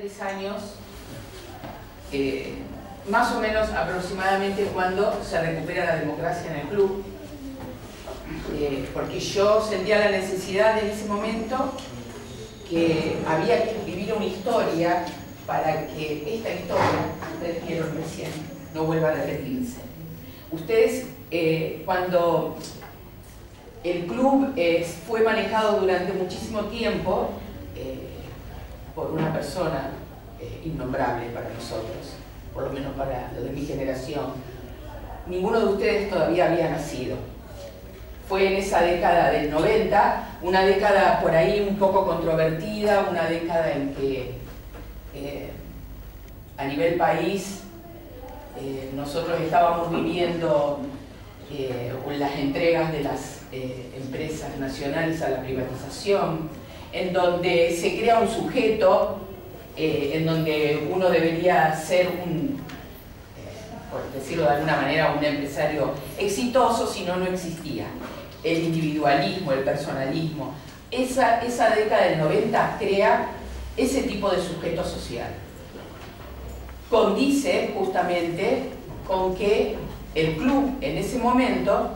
3 años, más o menos aproximadamente cuando se recupera la democracia en el club, porque yo sentía la necesidad en ese momento que había que escribir una historia para que esta historia, ustedes vieron recién, no vuelva a repetirse. Ustedes, cuando el club fue manejado durante muchísimo tiempo por una persona innombrable para nosotros, por lo menos para los de mi generación, ninguno de ustedes todavía había nacido. Fue en esa década del 90, una década por ahí un poco controvertida, una década en que a nivel país nosotros estábamos viviendo las entregas de las empresas nacionales a la privatización, en donde se crea un sujeto, en donde uno debería ser por decirlo de alguna manera, un empresario exitoso, si no, no existía. El individualismo, el personalismo. Esa década del 90 crea ese tipo de sujeto social. Condice justamente con que el club en ese momento,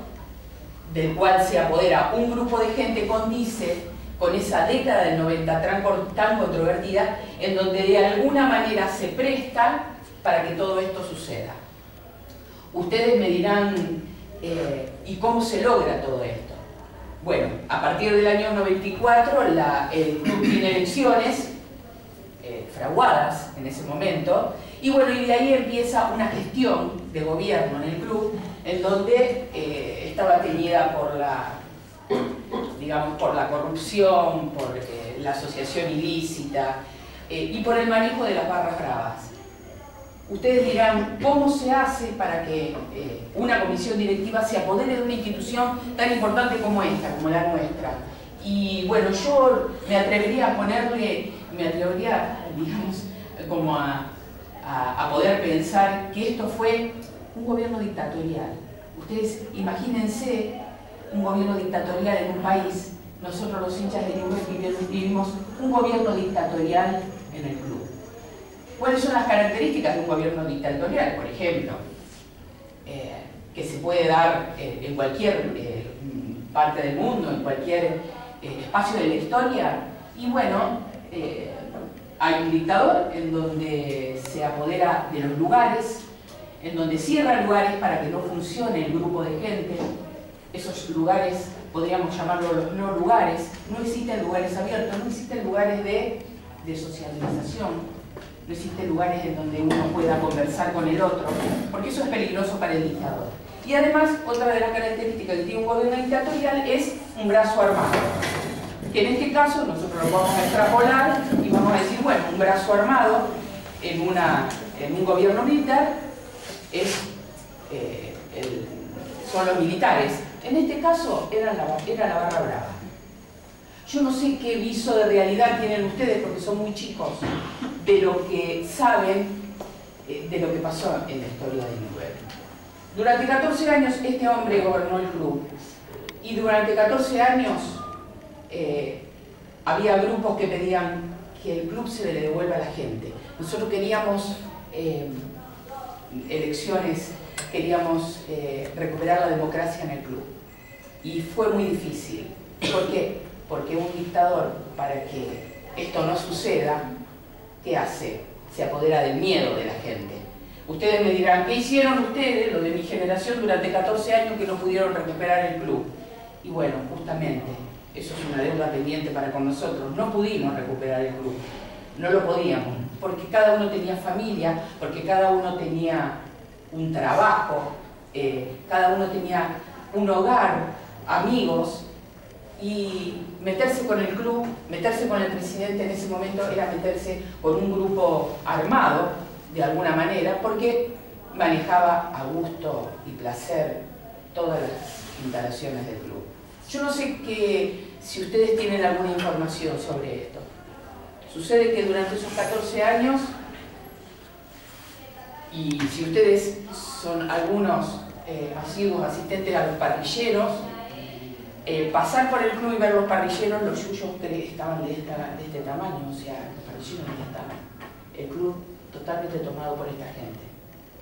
del cual se apodera un grupo de gente, condice con esa década del 90 tan controvertida, en donde de alguna manera se presta para que todo esto suceda. Ustedes me dirán, ¿y cómo se logra todo esto? Bueno, a partir del año 94 el club tiene elecciones fraguadas en ese momento, y bueno, y de ahí empieza una gestión de gobierno en el club, en donde estaba teñida por por la corrupción, por la asociación ilícita y por el manejo de las barras bravas. Ustedes dirán, ¿cómo se hace para que una comisión directiva se apodere de una institución tan importante como esta, como la nuestra? Y bueno, yo me atrevería digamos, como a poder pensar que esto fue un gobierno dictatorial. Ustedes imagínense un gobierno dictatorial en un país. Nosotros los hinchas de Newell's vivimos un gobierno dictatorial en el club. ¿Cuáles son las características de un gobierno dictatorial? Por ejemplo, que se puede dar en cualquier parte del mundo, en cualquier espacio de la historia. Y bueno, hay un dictador en donde se apodera de los lugares, en donde cierra lugares para que no funcione el grupo de gente. Esos lugares, podríamos llamarlos los no lugares. No existen lugares abiertos, no existen lugares de socialización. No existen lugares en donde uno pueda conversar con el otro, porque eso es peligroso para el dictador. Y además, otra de las características que tiene un gobierno dictatorial es un brazo armado. Que en este caso nosotros lo vamos a extrapolar y vamos a decir, bueno, un brazo armado en un gobierno militar son los militares. En este caso era la barra brava. Yo no sé qué viso de realidad tienen ustedes, porque son muy chicos, de lo que saben de lo que pasó en la historia de Newell's. Durante 14 años este hombre gobernó el club, y durante 14 años había grupos que pedían que el club se le devuelva a la gente. Nosotros queríamos elecciones, queríamos recuperar la democracia en el club, y fue muy difícil. ¿Por qué? Porque un dictador, para que esto no suceda, ¿qué hace? Se apodera del miedo de la gente. Ustedes me dirán, ¿qué hicieron ustedes, los de mi generación, durante 14 años que no pudieron recuperar el club? Y bueno, justamente, eso es una deuda pendiente para con nosotros. No pudimos recuperar el club, no lo podíamos, porque cada uno tenía familia, porque cada uno tenía un trabajo, cada uno tenía un hogar, amigos. Y meterse con el club, meterse con el presidente en ese momento era meterse con un grupo armado, de alguna manera, porque manejaba a gusto y placer todas las instalaciones del club. Yo no sé si ustedes tienen alguna información sobre esto. Sucede que durante esos 14 años, y si ustedes son algunos asiduos asistentes a los parrilleros, pasar por el club y ver los parrilleros, los yuyos estaban de este tamaño, o sea, los parrilleros no estaban. el club totalmente tomado por esta gente.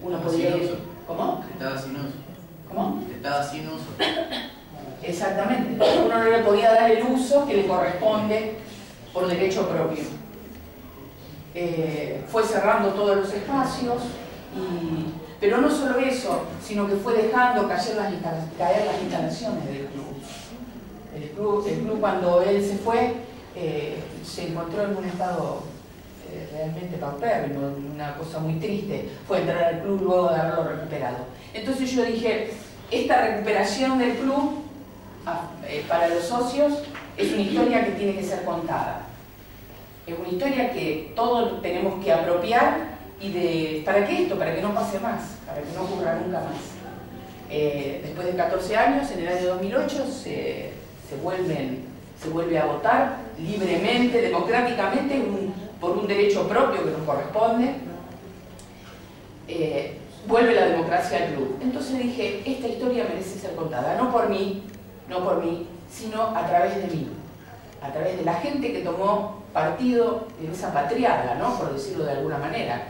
Uno Estaba podría sin ir... uso. ¿Cómo? Estaba sin uso. ¿Cómo? Estaba sin uso. Exactamente. Uno no le podía dar el uso que le corresponde por derecho propio. Fue cerrando todos los espacios, pero no solo eso, sino que fue dejando caer las instalaciones del club. El club cuando él se fue, se encontró en un estado realmente paupérrimo, una cosa muy triste. Fue entrar al club luego de haberlo recuperado. Entonces yo dije, esta recuperación del club para los socios es una historia que tiene que ser contada. Es una historia que todos tenemos que apropiar ¿para qué esto? Para que no pase más, para que no ocurra nunca más. Después de 14 años, en el año 2008, se vuelve a votar libremente, democráticamente, por un derecho propio que nos corresponde. Vuelve la democracia al club. Entonces dije, esta historia merece ser contada, no por mí, sino a través de mí, a través de la gente que tomó partido en esa patriada, ¿no? Por decirlo de alguna manera,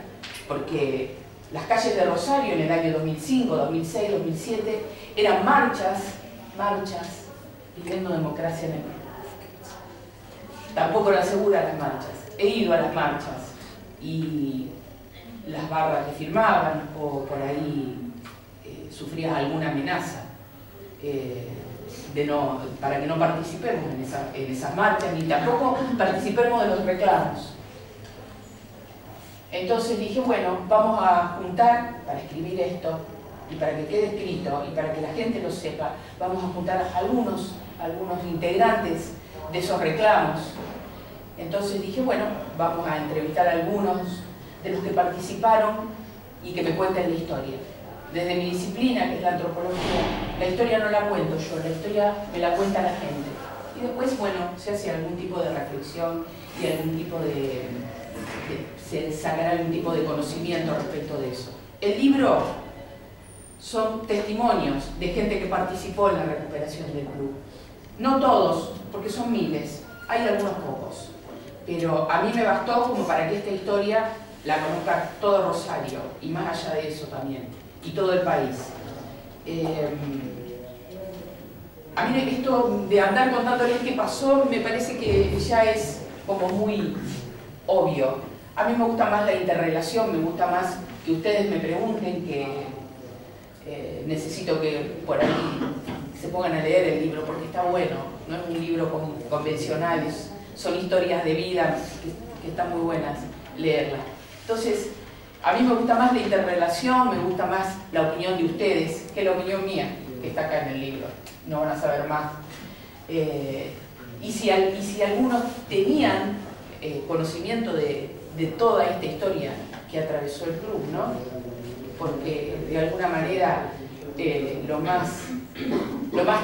porque las calles de Rosario en el año 2005, 2006, 2007 eran marchas pidiendo democracia en el club. Tampoco era segura las marchas. He ido a las marchas y las barras que firmaban o por ahí sufrías alguna amenaza para que no participemos en esas marchas, ni tampoco participemos de los reclamos. Entonces dije, bueno, vamos a juntar para escribir esto y para que quede escrito y para que la gente lo sepa, vamos a juntar a algunos integrantes de esos reclamos. Entonces dije, bueno, vamos a entrevistar a algunos de los que participaron y que me cuenten la historia. Desde mi disciplina, que es la antropología, la historia no la cuento yo, la historia me la cuenta la gente. Y después, bueno, se hace algún tipo de reflexión y algún tipo se sacará algún tipo de conocimiento respecto de eso. El libro son testimonios de gente que participó en la recuperación del club. No todos, porque son miles, hay algunos pocos. Pero a mí me bastó como para que esta historia la conozca todo Rosario, y más allá de eso también, y todo el país. A mí esto de andar contándoles qué pasó me parece que ya es como muy obvio. A mí me gusta más la interrelación, me gusta más que ustedes me pregunten, que necesito que por ahí se pongan a leer el libro porque está bueno, no es un libro convencional, son historias de vida que están muy buenas leerlas. Entonces, a mí me gusta más la interrelación, me gusta más la opinión de ustedes que la opinión mía, que está acá en el libro, no van a saber más. Y si algunos tenían conocimiento de toda esta historia que atravesó el club, ¿no? Porque de alguna manera lo más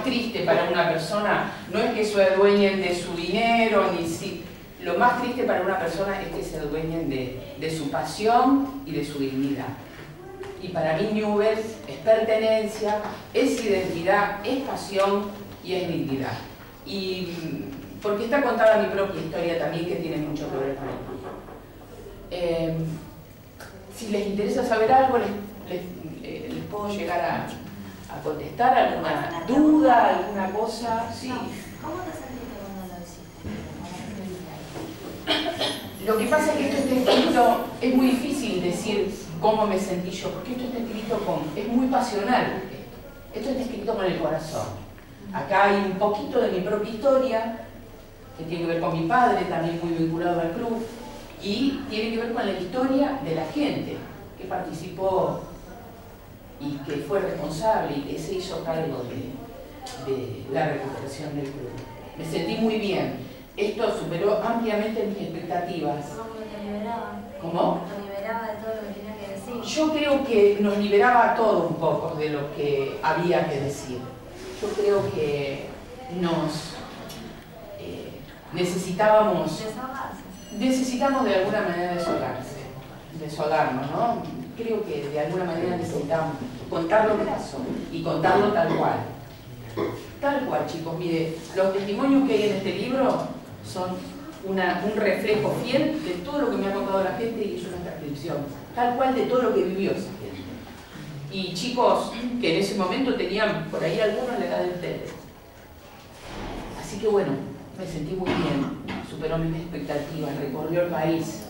triste para una persona no es que se adueñen de su dinero, lo más triste para una persona es que se adueñen de su pasión y de su dignidad. Y para mí Newbery es pertenencia, es identidad, es pasión y es dignidad. Y porque está contada mi propia historia también, que tiene mucho que ver con el club. Si les interesa saber algo, les puedo llegar a contestar alguna duda, alguna cosa. Sí. ¿Cómo te sentiste cuando lo hiciste? Lo que pasa es que esto está escrito, es muy difícil decir cómo me sentí yo, porque esto está escrito es muy pasional. Esto está escrito con el corazón. Acá hay un poquito de mi propia historia, que tiene que ver con mi padre, también muy vinculado al club, y tiene que ver con la historia de la gente que participó y que fue responsable y que se hizo cargo de la recuperación del club. Me sentí muy bien. Esto superó ampliamente mis expectativas. ¿Cómo te liberaba? ¿Cómo? ¿Te liberaba de todo lo que tenía que decir? Yo creo que nos liberaba a todos un poco de lo que había que decir. Yo creo que necesitamos de alguna manera desahogarnos, ¿no? Creo que de alguna manera necesitamos contar lo que pasó y contarlo tal cual. Tal cual, chicos. Mire, los testimonios que hay en este libro son un reflejo fiel de todo lo que me ha contado la gente y es una transcripción, tal cual de todo lo que vivió esa gente. Y chicos que en ese momento tenían por ahí algunos la edad de ustedes. Así que bueno, me sentí muy bien, superó mis expectativas, recorrió el país.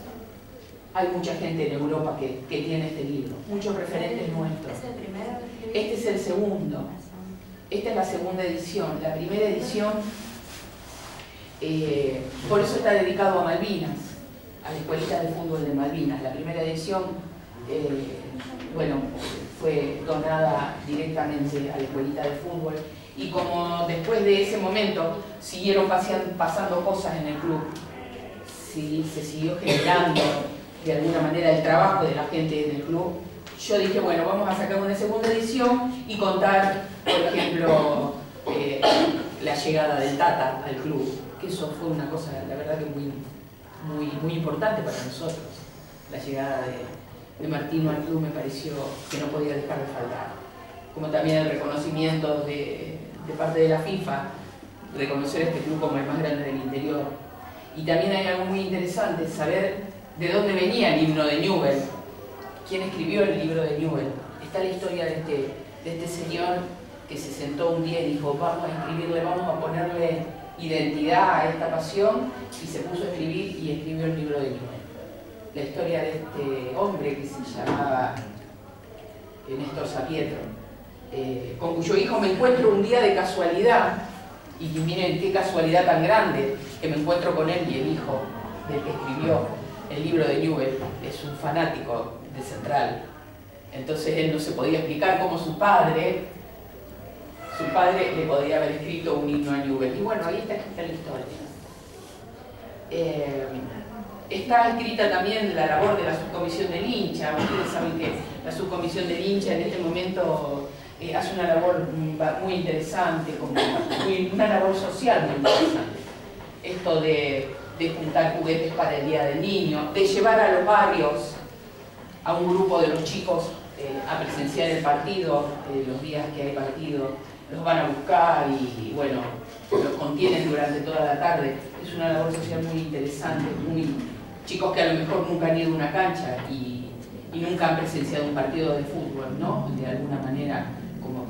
Hay mucha gente en Europa que tiene este libro, muchos referentes nuestros. ¿Es el primero que escribiste? Este es el segundo. Esta es la segunda edición. La primera edición, por eso está dedicado a Malvinas, a la escuelita de fútbol de Malvinas. La primera edición, bueno, fue donada directamente a la escuelita de fútbol. Y como después de ese momento siguieron pasando cosas en el club, sí, se siguió generando de alguna manera el trabajo de la gente en el club, yo dije, bueno, vamos a sacar una segunda edición y contar, por ejemplo, la llegada del Tata al club, que eso fue una cosa, la verdad que muy importante para nosotros. La llegada de Martino al club me pareció que no podía dejar de faltar. Como también el reconocimiento de parte de la FIFA, reconocer este club como el más grande del interior. Y también hay algo muy interesante, saber de dónde venía el himno de Newell. ¿Quién escribió el libro de Newell? Está la historia de este señor que se sentó un día y dijo, vamos a escribirle, vamos a ponerle identidad a esta pasión, y se puso a escribir y escribió el libro de Newell. La historia de este hombre que se llamaba Néstor Sapietro, con cuyo hijo me encuentro un día de casualidad, y miren qué casualidad tan grande, que me encuentro con él, y el hijo del que escribió el libro de Newell es un fanático de Central. Entonces él no se podía explicar cómo su padre le podía haber escrito un himno a Newell. Y bueno, ahí está escrita la historia. Está escrita también la labor de la subcomisión del hincha. Ustedes saben que la subcomisión del hincha en este momento hace una labor muy interesante, una labor social muy interesante. Esto de juntar juguetes para el Día del Niño, de llevar a los barrios a un grupo de los chicos a presenciar el partido, los días que hay partido, los van a buscar y bueno, los contienen durante toda la tarde. Es una labor social muy interesante, chicos que a lo mejor nunca han ido a una cancha y nunca han presenciado un partido de fútbol, ¿no? De alguna manera, como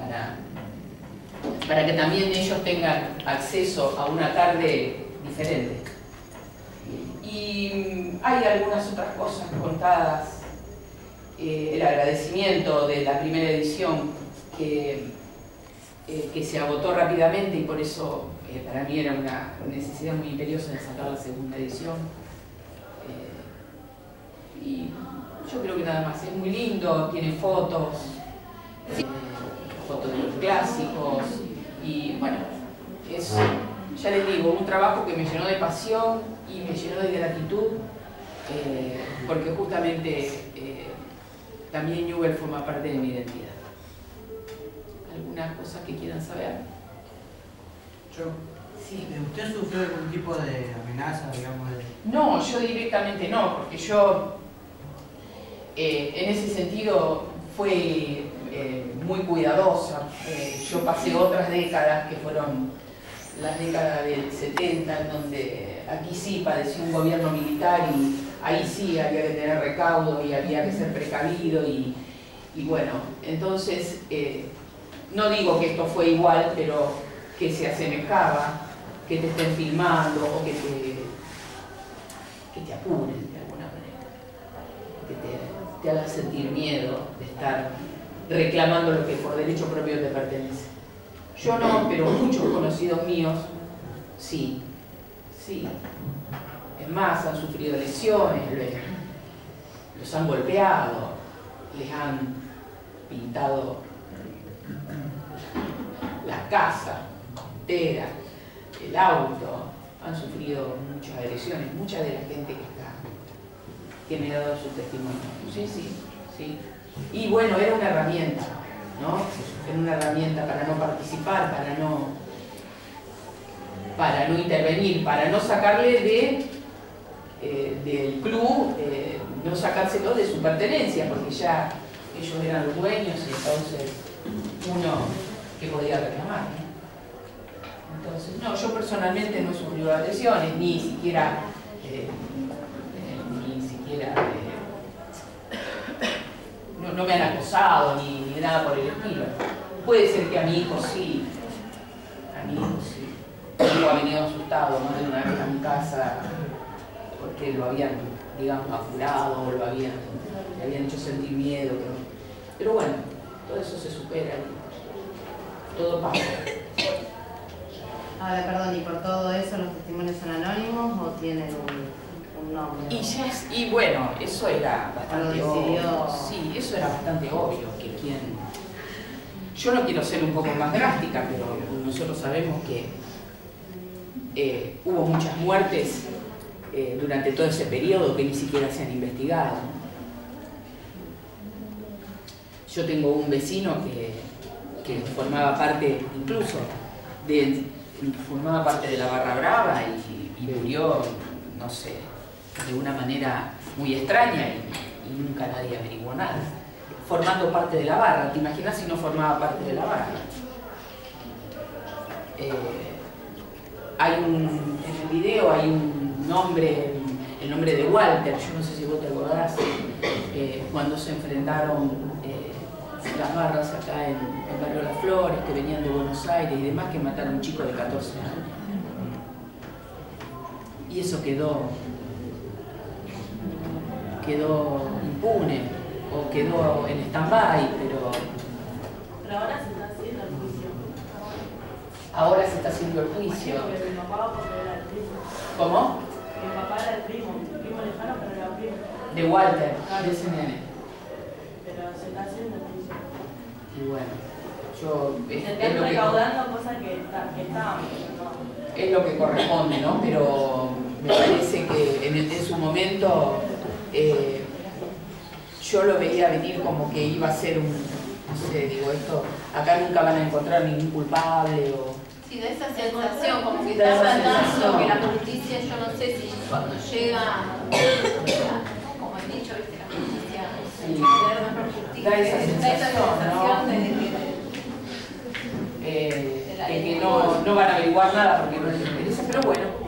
para que también ellos tengan acceso a una tarde diferente. Y hay algunas otras cosas contadas, el agradecimiento de la primera edición que se agotó rápidamente y por eso para mí era una necesidad muy imperiosa de sacar la segunda edición. Y yo creo que nada más, es muy lindo, tiene fotos, fotos de los clásicos y bueno, es, ya les digo, un trabajo que me llenó de pasión y me llenó de gratitud porque justamente también Newell forma parte de mi identidad. ¿Alguna cosa que quieran saber? Yo. Sí. ¿Usted sufrió algún tipo de amenaza, digamos? No, yo directamente no, porque yo en ese sentido fui muy cuidadosa. Yo pasé otras décadas que fueron las décadas del 70, en donde aquí sí padeció un gobierno militar y ahí sí había que tener recaudo y había que ser precavido y bueno, entonces no digo que esto fue igual, pero que se asemejaba, que te estén filmando o que te apuren de alguna manera, que te hagan sentir miedo de estar reclamando lo que por derecho propio te pertenece. Yo no, pero muchos conocidos míos sí. Es más, han sufrido lesiones, los han golpeado, les han pintado la casa entera, el auto, han sufrido muchas agresiones, mucha de la gente que me ha dado su testimonio. Sí. Y bueno, era una herramienta, ¿no? Era una herramienta para no participar, para no intervenir, para no sacarle del club, no sacárselo de su pertenencia, porque ya ellos eran los dueños y entonces uno que podía reclamar, ¿no? Entonces, no, yo personalmente no he sufrido agresiones, ni siquiera ni siquiera no me han acosado ni nada por el estilo. Puede ser que a mi hijo sí, mi hijo ha venido asustado más de una vez a mi casa porque lo habían, digamos, apurado o le habían hecho sentir miedo, pero bueno, todo eso se supera y todo pasa. Ahora, perdón, ¿y por todo eso los testimonios son anónimos o tienen un nombre? Y bueno, eso era bastante obvio. decidió... Sí, eso era bastante obvio, que quien... Yo no quiero ser un poco más drástica, pero nosotros sabemos que hubo muchas muertes durante todo ese periodo que ni siquiera se han investigado. Yo tengo un vecino que formaba parte incluso formaba parte de la Barra Brava y murió, no sé, de una manera muy extraña y nunca nadie averiguó nada. Formando parte de la barra, ¿te imaginas si no formaba parte de la barra? En el video hay un nombre, el nombre de Walter, yo no sé si vos te acordás, cuando se enfrentaron las barras acá en el barrio Las Flores, que venían de Buenos Aires y demás, que mataron a un chico de 14 años. Y eso quedó impune, o quedó en stand-by, Pero ahora se está haciendo el juicio. ahora se está haciendo el juicio. Porque mi papá porque era el primo. ¿Cómo? Mi papá era el primo lejano, pero era primo. De Walter, de ese nene. Pero se está haciendo el juicio. Y bueno, Se están recaudando cosas que estaban, no. Es lo que corresponde, ¿no? Pero me parece que en su momento yo lo veía venir como que iba a ser no sé, digo, esto, acá nunca van a encontrar ningún culpable o... Sí, da esa sensación, como que Da está esa tratando sensación. que la justicia, yo no sé si cuando llega, como he dicho, ¿viste? La justicia, Sí. tener mejor justicia, Da esa da esa sensación, sensación ¿no? de que no van a averiguar nada porque no les interesa, pero bueno,